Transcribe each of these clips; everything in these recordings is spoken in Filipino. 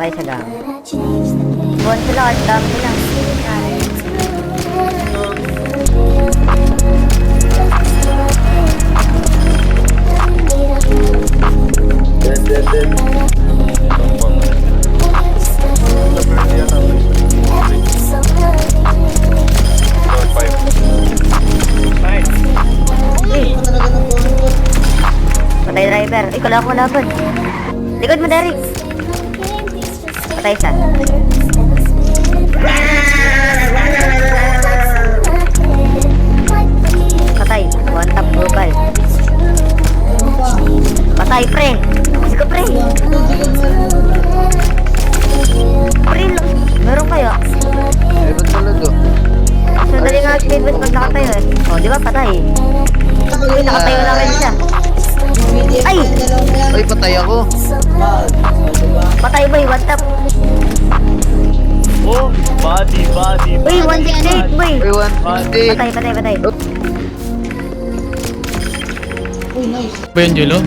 Patay sa gang. Buwan sila, ang dami nila. Patay driver. Ay, kala ko laban. Likod mo, Derek. Patay isa. Patay. One tap global. Patay, pre. Let's go, pre. Pre, meron kayo. Meron talaga. So, dali nga speed boost pag nakatayo eh. O, di ba? Patay. Uy, nakatayo na rin siya. Ay! Ay, patay ako. Patay, boy. One tap. Oh, body. Uy, 168, boy. Ay, one stick. Patay. Ba yun, Julo?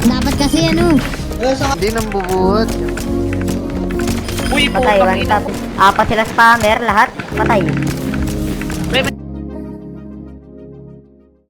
Dapat kasi ano. Hindi nang bubuhat. Uy, Patay, one tap. Apat sila spammer, lahat. Patay. Pre,